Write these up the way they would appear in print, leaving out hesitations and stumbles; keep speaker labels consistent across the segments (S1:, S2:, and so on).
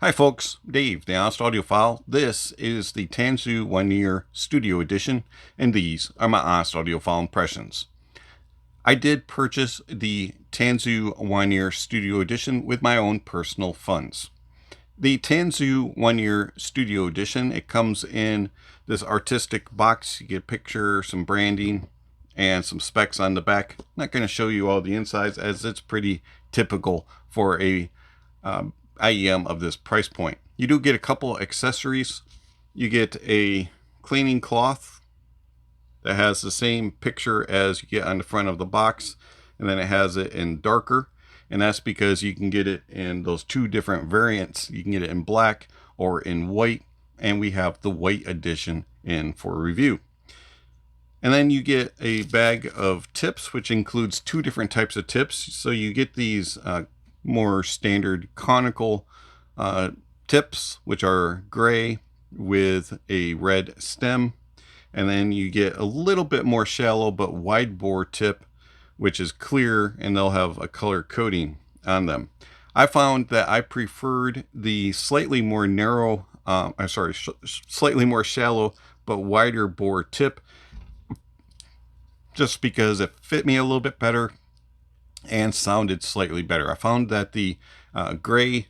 S1: Hi folks, Dave, the Honest Audiophile. This is the Tangzu Wan'er Studio Edition, and these are my Honest Audiophile impressions. I did purchase the Tangzu Wan'er Studio Edition with my own personal funds. The Tangzu Wan'er Studio Edition, it comes in this artistic box. You get a picture, some branding, and some specs on the back. I'm not going to show you all the insides as it's pretty typical for a IEM of this price point. You do get a couple accessories. You get a cleaning cloth that has the same picture as you get on the front of the box, and then it has it in darker, and that's because you can get it in those two different variants. You can get it in black or in white, and we have the white edition in for review. And then you get a bag of tips, which includes two different types of tips. So you get these more standard conical tips, which are gray with a red stem. And then you get a little bit more shallow but wide bore tip, which is clear, and they'll have a color coding on them. I found that I preferred the slightly more narrow, slightly more shallow but wider bore tip, just because it fit me a little bit better and sounded slightly better. I found that the gray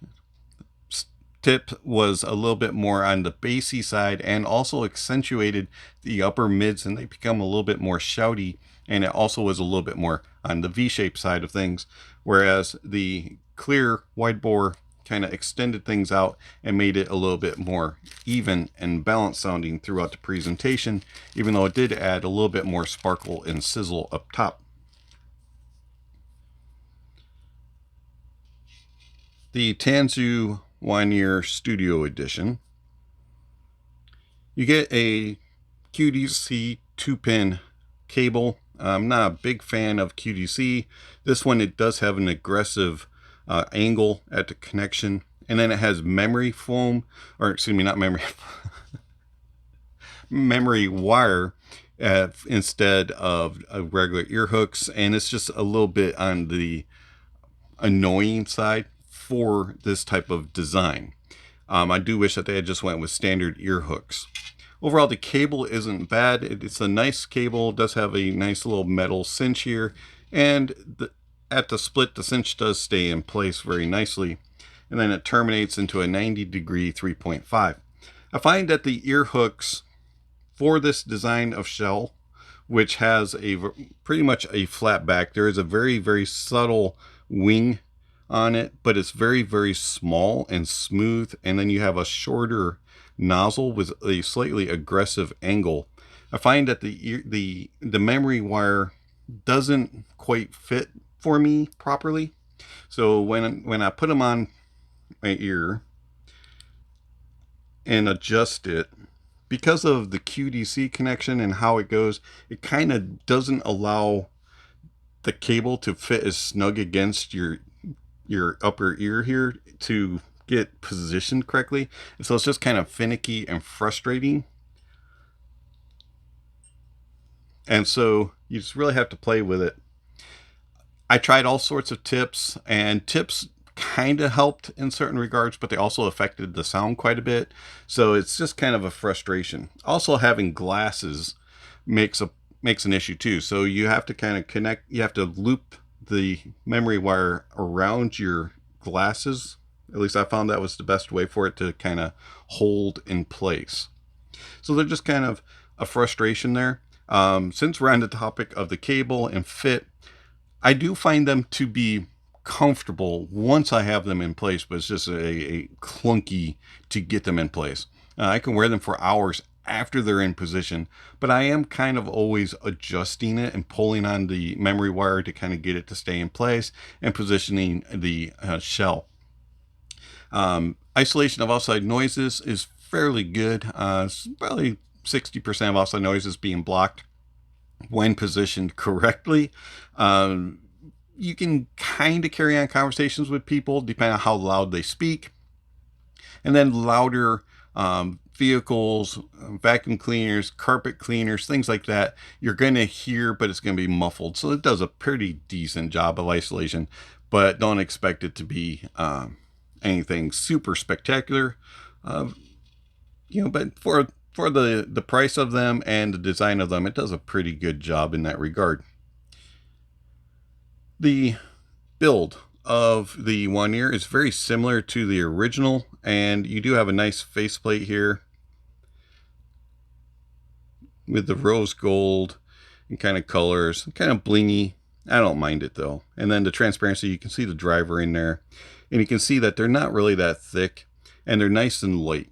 S1: tip was a little bit more on the bassy side and also accentuated the upper mids, and they become a little bit more shouty, and it also was a little bit more on the V-shaped side of things, whereas the clear wide bore kind of extended things out and made it a little bit more even and balanced sounding throughout the presentation, even though it did add a little bit more sparkle and sizzle up top. The Tangzu Wan'er Studio Edition, you get a QDC 2-pin cable. I'm not a big fan of QDC. This one, it does have an aggressive angle at the connection, and then it has memory foam, or excuse me, not memory memory wire instead of regular ear hooks, and it's just a little bit on the annoying side for this type of design. I do wish that they had just went with standard ear hooks. Overall, the cable isn't bad. It's a nice cable. It does have a nice little metal cinch here, and at the split, the cinch does stay in place very nicely, and then it terminates into a 90-degree 3.5. I find that the ear hooks for this design of shell, which has a pretty much a flat back, there is a very, very subtle wing on it, but it's very, very small and smooth, and then you have a shorter nozzle with a slightly aggressive angle. I find that the memory wire doesn't quite fit for me properly, so when I put them on my ear and adjust it, because of the QDC connection and how it goes, it kind of doesn't allow the cable to fit as snug against your upper ear here to get positioned correctly. And so it's just kind of finicky and frustrating. And so you just really have to play with it. I tried all sorts of tips, and tips kind of helped in certain regards, but they also affected the sound quite a bit. So it's just kind of a frustration. Also, having glasses makes an issue too. So you have to kind of connect, you have to loop the memory wire around your glasses. At least I found that was the best way for it to kind of hold in place. So they're just kind of a frustration there. Since we're on the topic of the cable and fit, I do find them to be comfortable once I have them in place, but it's just a clunky to get them in place. I can wear them for hours after they're in position, but I am kind of always adjusting it and pulling on the memory wire to kind of get it to stay in place and positioning the shell. Isolation of outside noises is fairly good. It's probably 60% of outside noises being blocked when positioned correctly. You can kind of carry on conversations with people depending on how loud they speak. And then louder vehicles, vacuum cleaners, carpet cleaners, things like that, you're going to hear, but it's going to be muffled. So it does a pretty decent job of isolation, but don't expect it to be anything super spectacular, but for the price of them and the design of them, it does a pretty good job in that regard. The build of the Wan'er is very similar to the original, and you do have a nice faceplate here with the rose gold and kind of colors, kind of blingy. I don't mind it though. And then the transparency, you can see the driver in there, and you can see that they're not really that thick, and they're nice and light.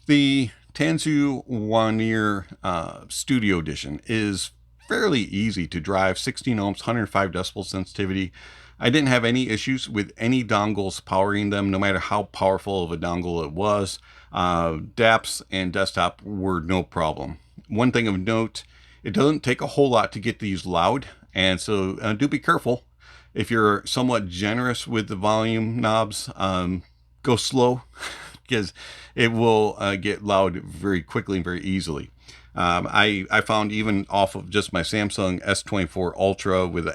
S1: The Tangzu Wan'er Studio Edition is fairly easy to drive, 16 ohms, 105 decibel sensitivity. I didn't have any issues with any dongles powering them, no matter how powerful of a dongle it was. DAPs and desktop were no problem. One thing of note, it doesn't take a whole lot to get these loud, and so do be careful. If you're somewhat generous with the volume knobs, go slow because it will get loud very quickly and very easily. I found even off of just my Samsung S24 Ultra with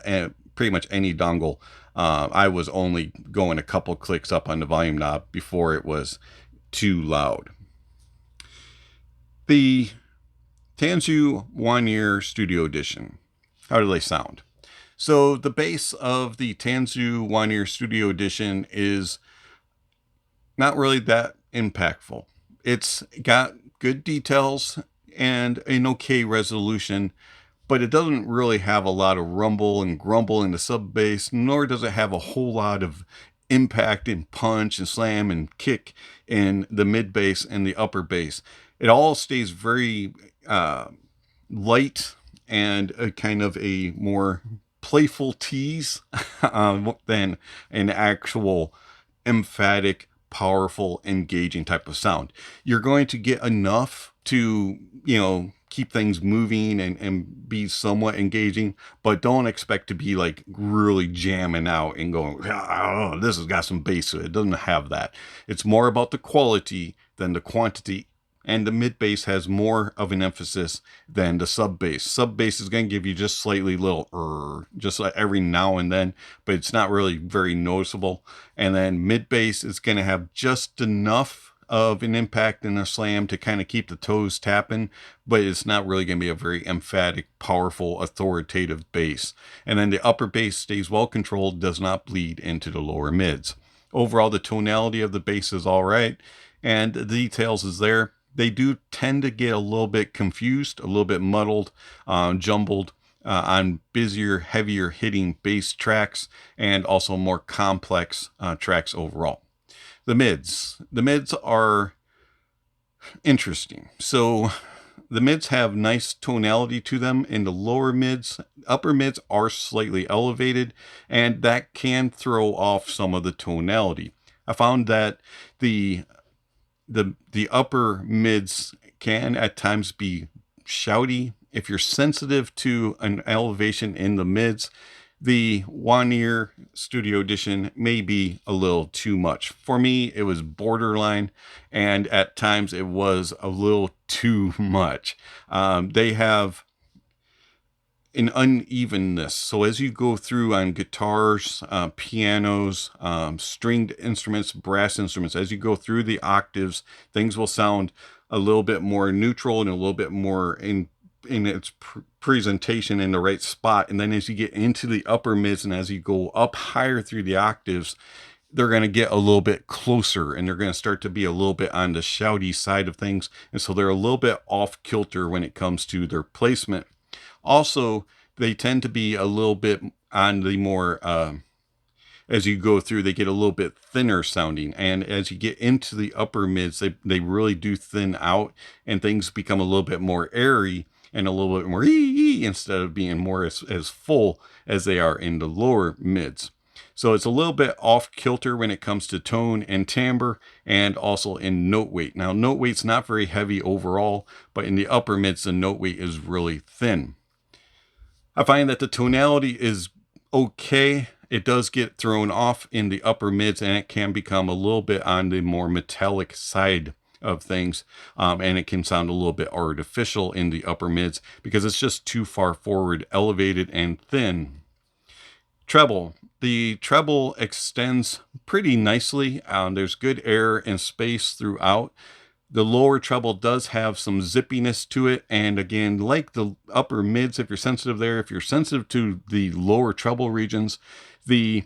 S1: pretty much any dongle, I was only going a couple clicks up on the volume knob before it was too loud. The Tangzu Wan'er Studio Edition. How do they sound? So the bass of the Tangzu Wan'er Studio Edition is not really that impactful. It's got good details and an okay resolution, but it doesn't really have a lot of rumble and grumble in the sub bass, nor does it have a whole lot of impact and punch and slam and kick in the mid bass and the upper bass. It all stays very light and a kind of a more playful tease than an actual emphatic, powerful, engaging type of sound. You're going to get enough to, keep things moving and be somewhat engaging, but don't expect to be like really jamming out and going, oh, this has got some bass to it. It doesn't have that. It's more about the quality than the quantity, and the mid bass has more of an emphasis than the sub bass. Sub bass is going to give you just slightly little just like every now and then, but it's not really very noticeable. And then mid bass is going to have just enough of an impact and a slam to kind of keep the toes tapping, but it's not really going to be a very emphatic, powerful, authoritative bass. And then the upper bass stays well controlled, does not bleed into the lower mids. Overall, the tonality of the bass is all right, and the details is there. They do tend to get a little bit confused, a little bit muddled, jumbled on busier, heavier hitting bass tracks, and also more complex tracks overall. The mids are interesting. So the mids have nice tonality to them in the lower mids. Upper mids are slightly elevated, and that can throw off some of the tonality. I found that the upper mids can at times be shouty. If you're sensitive to an elevation in the mids, the Wan'er Studio Edition may be a little too much. For me, it was borderline, and at times it was a little too much. They have an unevenness. So as you go through on guitars, pianos, stringed instruments, brass instruments, as you go through the octaves, things will sound a little bit more neutral and a little bit more in its presentation in the right spot. And then as you get into the upper mids and as you go up higher through the octaves, they're going to get a little bit closer and they're going to start to be a little bit on the shouty side of things. And so they're a little bit off kilter when it comes to their placement. Also, they tend to be a little bit on the more, as you go through, they get a little bit thinner sounding. And as you get into the upper mids, they really do thin out and things become a little bit more airy and a little bit more instead of being more as full as they are in the lower mids. So it's a little bit off kilter when it comes to tone and timbre and also in note weight. Now, note weight's not very heavy overall, but in the upper mids, the note weight is really thin. I find that the tonality is okay. It does get thrown off in the upper mids and it can become a little bit on the more metallic side of things, and it can sound a little bit artificial in the upper mids because it's just too far forward, elevated and thin. Treble. The treble extends pretty nicely. There's good air and space throughout. The lower treble does have some zippiness to it. And again, like the upper mids, if you're sensitive there, if you're sensitive to the lower treble regions, the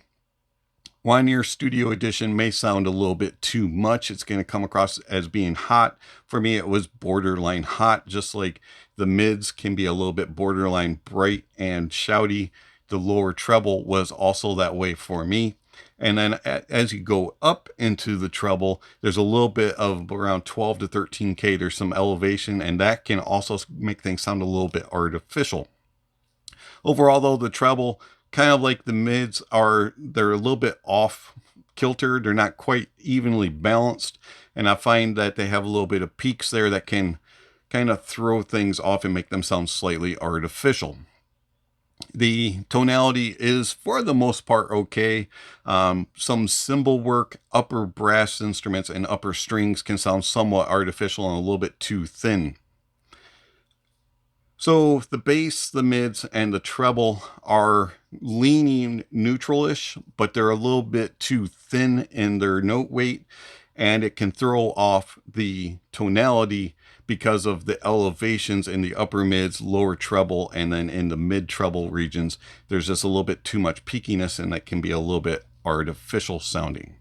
S1: Wan'er Studio Edition may sound a little bit too much. It's going to come across as being hot. For me, it was borderline hot, just like the mids can be a little bit borderline bright and shouty. The lower treble was also that way for me. And then as you go up into the treble, there's a little bit of around 12 to 13K. There's some elevation, and that can also make things sound a little bit artificial. Overall, though, the treble, kind of like the mids, they're a little bit off kilter. They're not quite evenly balanced. And I find that they have a little bit of peaks there that can kind of throw things off and make them sound slightly artificial. The tonality is, for the most part, okay. Some cymbal work, upper brass instruments, and upper strings can sound somewhat artificial and a little bit too thin. So the bass, the mids, and the treble are leaning neutral-ish, but they're a little bit too thin in their note weight, and it can throw off the tonality because of the elevations in the upper mids, lower treble, and then in the mid treble regions, there's just a little bit too much peakiness, and that can be a little bit artificial sounding.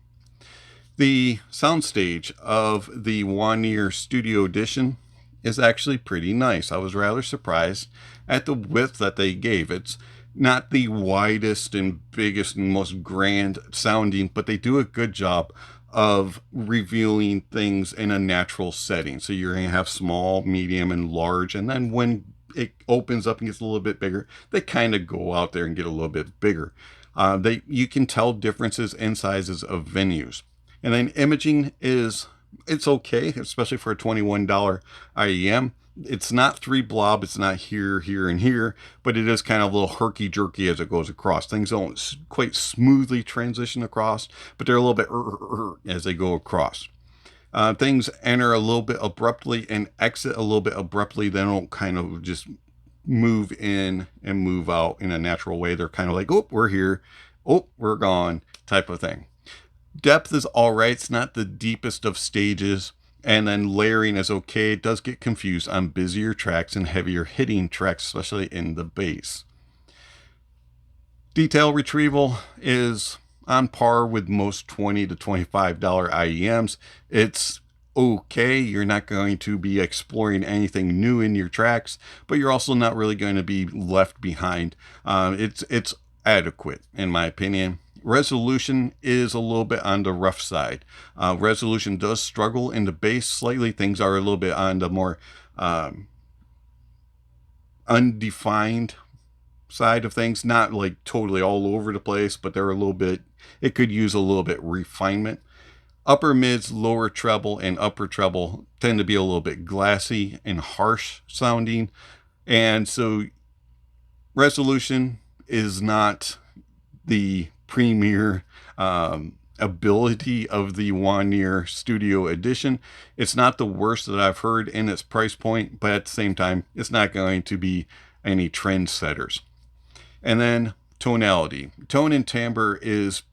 S1: The soundstage of the Wan'er Studio Edition is actually pretty nice. I was rather surprised at the width that they gave. It's not the widest and biggest and most grand sounding, but they do a good job of revealing things in a natural setting. So you're going to have small, medium, and large. And then when it opens up and gets a little bit bigger, they kind of go out there and get a little bit bigger. You can tell differences in sizes of venues. And then imaging it's okay, especially for a $21 IEM. It's not 3 blob, it's not here, here, and here, but it is kind of a little herky-jerky as it goes across. Things don't quite smoothly transition across, but they're a little bit as they go across. Things enter a little bit abruptly and exit a little bit abruptly. They don't kind of just move in and move out in a natural way. They're kind of like, oh, we're here, oh, we're gone, type of thing. Depth is all right. It's not the deepest of stages. And then layering is okay. It does get confused on busier tracks and heavier hitting tracks, especially in the bass. Detail retrieval is on par with most $20 to $25 IEMs. It's okay. You're not going to be exploring anything new in your tracks, but you're also not really going to be left behind. It's adequate, in my opinion. Resolution is a little bit on the rough side. Resolution does struggle in the bass slightly. Things are a little bit on the more undefined side of things. Not like totally all over the place, but they're a little bit, it could use a little bit refinement. Upper mids, lower treble, and upper treble tend to be a little bit glassy and harsh sounding. And so resolution is not the premier ability of the Wan'er Studio Edition. It's not the worst that I've heard in its price point, but at the same time, it's not going to be any trendsetters. And then tonality. Tone and timbre is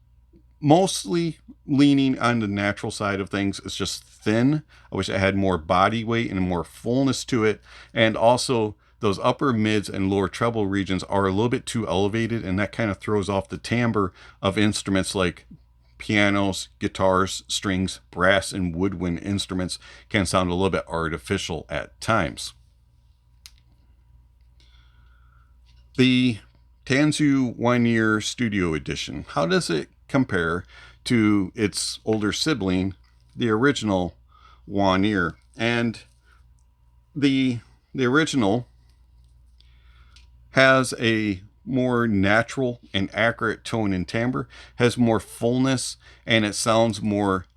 S1: mostly leaning on the natural side of things. It's just thin. I wish it had more body weight and more fullness to it. And also those upper mids and lower treble regions are a little bit too elevated, and that kind of throws off the timbre of instruments like pianos, guitars, strings, brass, and woodwind instruments can sound a little bit artificial at times. The Tangzu Wan'er Studio Edition. How does it compare to its older sibling, the original Wan'er? And the original has a more natural and accurate tone and timbre, has more fullness, and it sounds more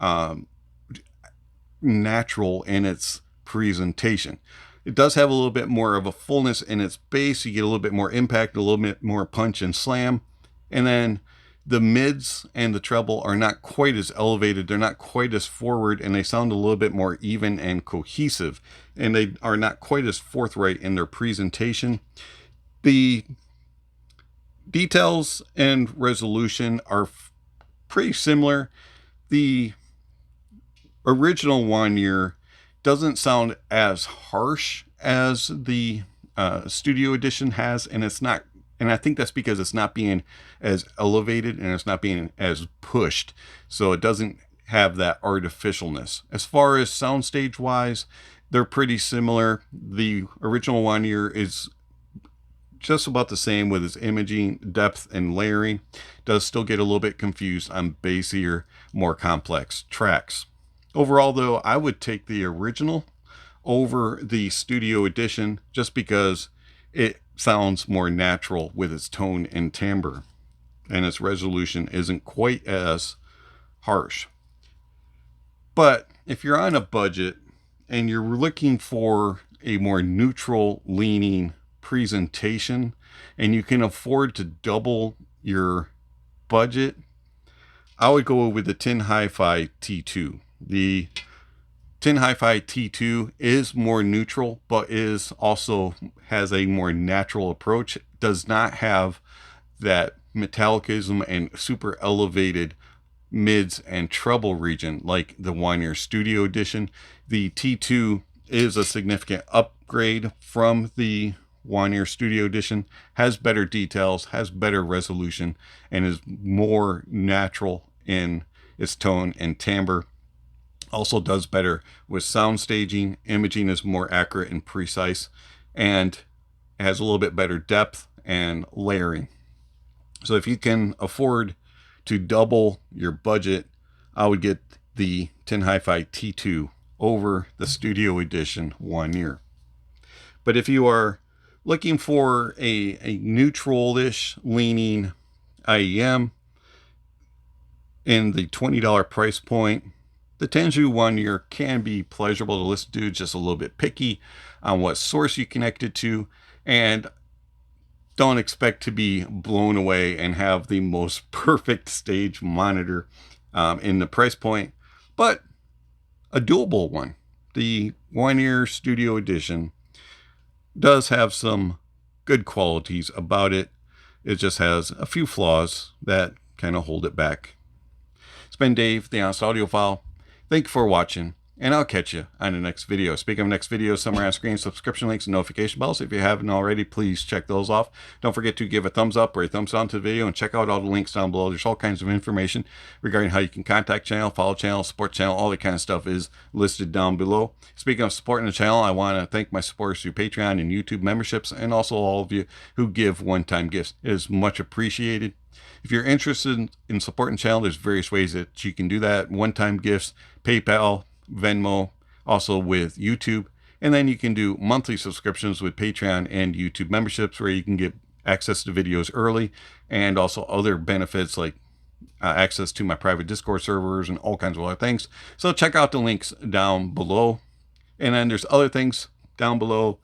S1: natural in its presentation. It does have a little bit more of a fullness in its bass. You get a little bit more impact, a little bit more punch and slam. And then the mids and the treble are not quite as elevated. They're not quite as forward, and they sound a little bit more even and cohesive. And they are not quite as forthright in their presentation. The details and resolution are pretty similar. The original Wan'er doesn't sound as harsh as the studio edition has, and it's not. And I think that's because it's not being as elevated and it's not being as pushed, so it doesn't have that artificialness. As far as soundstage wise, they're pretty similar. The original Wan'er is just about the same with its imaging, depth, and layering. Does still get a little bit confused on bassier, more complex tracks. Overall, though, I would take the original over the studio edition just because it sounds more natural with its tone and timbre, and its resolution isn't quite as harsh. But if you're on a budget and you're looking for a more neutral leaning presentation and you can afford to double your budget, I would go with the Tin Hifi T2. The Tin Hifi T2 is more neutral, but is also has a more natural approach. It does not have that metallicism and super elevated mids and treble region like the Wan'er Studio Edition. The T2 is a significant upgrade from the Wan'er Studio Edition, has better details, has better resolution, and is more natural in its tone and timbre. Also does better with sound staging. Imaging is more accurate and precise, and has a little bit better depth and layering. So if you can afford to double your budget, I would get the Tin Hifi T2 over the Studio Edition Wan'er. But if you are looking for a neutral-ish leaning IEM in the $20 price point, the Tangzu Wan'er can be pleasurable to listen to, just a little bit picky on what source you connect it to, and don't expect to be blown away and have the most perfect stage monitor in the price point, but a doable one. The Wan'er Studio Edition does have some good qualities about it. It just has a few flaws that kind of hold it back. It's been Dave, the Honest Audiophile. Thank you for watching, and I'll catch you on the next video. Speaking of next video, somewhere on screen, subscription links and notification bells. If you haven't already, please check those off. Don't forget to give a thumbs up or a thumbs down to the video, and check out all the links down below. There's all kinds of information regarding how you can contact channel, follow channel, support channel, all that kind of stuff is listed down below. Speaking of supporting the channel, I want to thank my supporters through Patreon and YouTube memberships, and also all of you who give one-time gifts. It is much appreciated. If you're interested in supporting the channel, there's various ways that you can do that. One-time gifts, PayPal, Venmo, also with YouTube. And then you can do monthly subscriptions with Patreon and YouTube memberships, where you can get access to videos early and also other benefits like access to my private Discord servers and all kinds of other things. So check out the links down below. And then there's other things down below: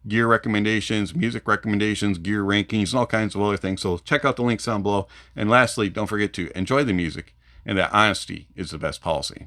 S1: gear recommendations, music recommendations, gear rankings, and all kinds of other things. So check out the links down below. And lastly, don't forget to enjoy the music, and that honesty is the best policy.